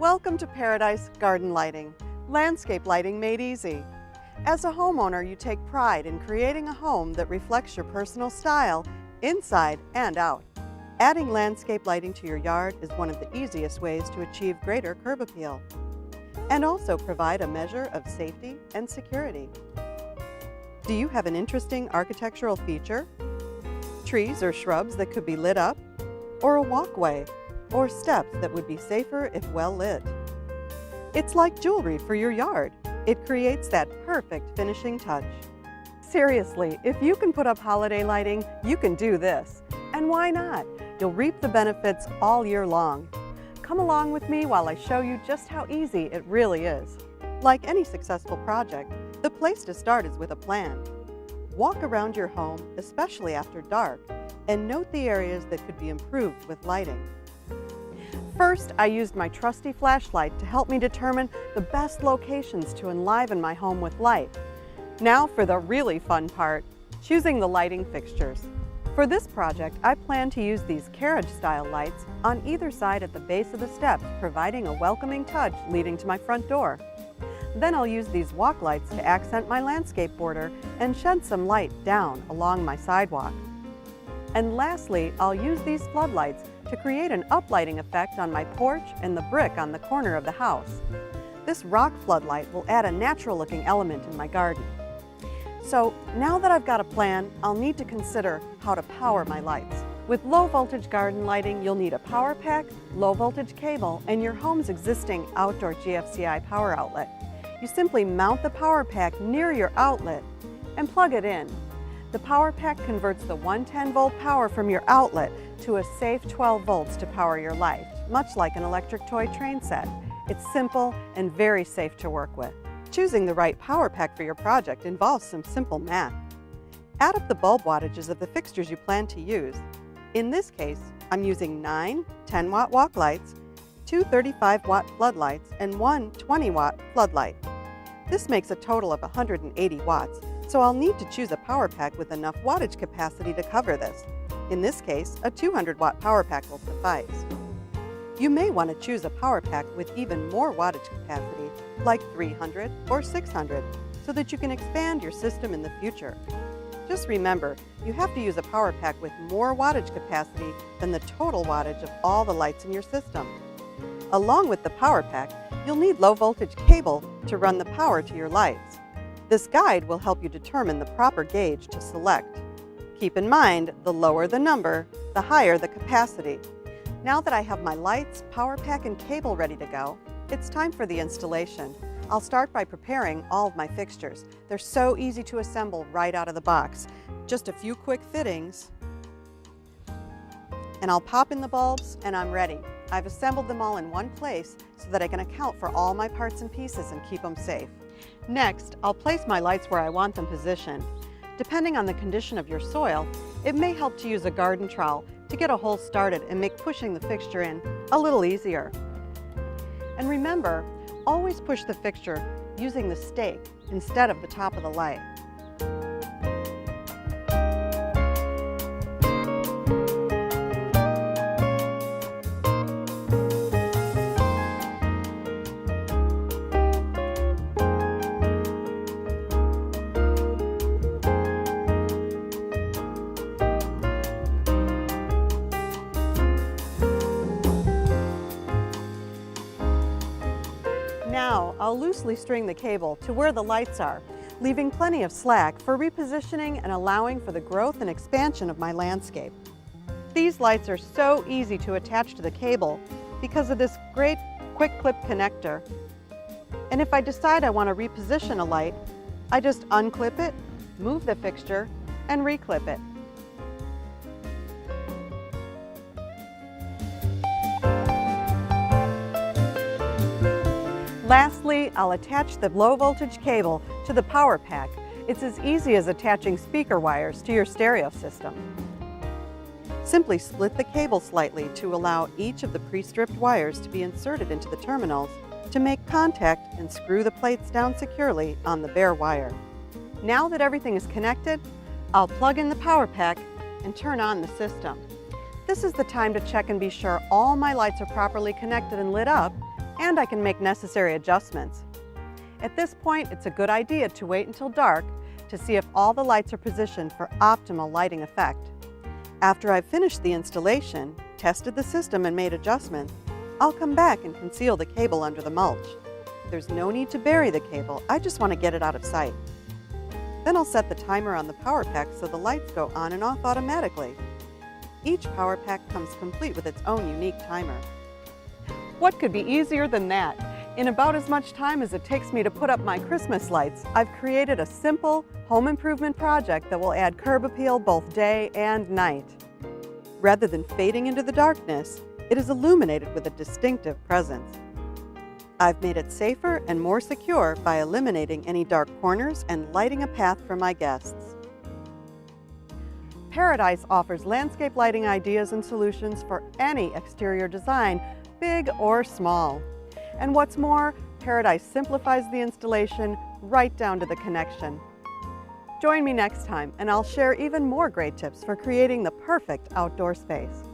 Welcome to Paradise Garden Lighting, landscape lighting made easy. As a homeowner, you take pride in creating a home that reflects your personal style inside and out. Adding landscape lighting to your yard is one of the easiest ways to achieve greater curb appeal and also provide a measure of safety and security. Do you have an interesting architectural feature? Trees or shrubs that could be lit up? Or a walkway? Or steps that would be safer if well lit? It's like jewelry for your yard. It creates that perfect finishing touch. Seriously, if you can put up holiday lighting, you can do this. And why not? You'll reap the benefits all year long. Come along with me while I show you just how easy it really is. Like any successful project, the place to start is with a plan. Walk around your home, especially after dark, and note the areas that could be improved with lighting. First, I used my trusty flashlight to help me determine the best locations to enliven my home with light. Now for the really fun part, choosing the lighting fixtures. For this project, I plan to use these carriage-style lights on either side at the base of the steps, providing a welcoming touch leading to my front door. Then I'll use these walk lights to accent my landscape border and shed some light down along my sidewalk. And lastly, I'll use these floodlights to create an uplighting effect on my porch and the brick on the corner of the house. This rock floodlight will add a natural-looking element in my garden. So now that I've got a plan, I'll need to consider how to power my lights. With low-voltage garden lighting, you'll need a power pack, low-voltage cable, and your home's existing outdoor GFCI power outlet. You simply mount the power pack near your outlet and plug it in. The power pack converts the 110-volt power from your outlet to a safe 12 volts to power your light, much like an electric toy train set. It's simple and very safe to work with. Choosing the right power pack for your project involves some simple math. Add up the bulb wattages of the fixtures you plan to use. In this case, I'm using 9 10-watt walk lights, 2 35-watt floodlights, and 1 20-watt floodlight. This makes a total of 180 watts, so I'll need to choose a power pack with enough wattage capacity to cover this. In this case, a 200-watt power pack will suffice. You may want to choose a power pack with even more wattage capacity, like 300 or 600, so that you can expand your system in the future. Just remember, you have to use a power pack with more wattage capacity than the total wattage of all the lights in your system. Along with the power pack, you'll need low-voltage cable to run the power to your lights. This guide will help you determine the proper gauge to select. Keep in mind, the lower the number, the higher the capacity. Now that I have my lights, power pack, and cable ready to go, it's time for the installation. I'll start by preparing all of my fixtures. They're so easy to assemble right out of the box. Just a few quick fittings, and I'll pop in the bulbs and I'm ready. I've assembled them all in one place so that I can account for all my parts and pieces and keep them safe. Next, I'll place my lights where I want them positioned. Depending on the condition of your soil, it may help to use a garden trowel to get a hole started and make pushing the fixture in a little easier. And remember, always push the fixture using the stake instead of the top of the light. Now, I'll loosely string the cable to where the lights are, leaving plenty of slack for repositioning and allowing for the growth and expansion of my landscape. These lights are so easy to attach to the cable because of this great quick clip connector. And if I decide I want to reposition a light, I just unclip it, move the fixture, and reclip it. Lastly, I'll attach the low voltage cable to the power pack. It's as easy as attaching speaker wires to your stereo system. Simply split the cable slightly to allow each of the pre-stripped wires to be inserted into the terminals to make contact and screw the plates down securely on the bare wire. Now that everything is connected, I'll plug in the power pack and turn on the system. This is the time to check and be sure all my lights are properly connected and lit up and I can make necessary adjustments. At this point, it's a good idea to wait until dark to see if all the lights are positioned for optimal lighting effect. After I've finished the installation, tested the system and made adjustments, I'll come back and conceal the cable under the mulch. There's no need to bury the cable, I just want to get it out of sight. Then I'll set the timer on the power pack so the lights go on and off automatically. Each power pack comes complete with its own unique timer. What could be easier than that? In about as much time as it takes me to put up my Christmas lights, I've created a simple home improvement project that will add curb appeal both day and night. Rather than fading into the darkness, it is illuminated with a distinctive presence. I've made it safer and more secure by eliminating any dark corners and lighting a path for my guests. Paradise offers landscape lighting ideas and solutions for any exterior design, big or small. And what's more, Paradise simplifies the installation right down to the connection. Join me next time and I'll share even more great tips for creating the perfect outdoor space.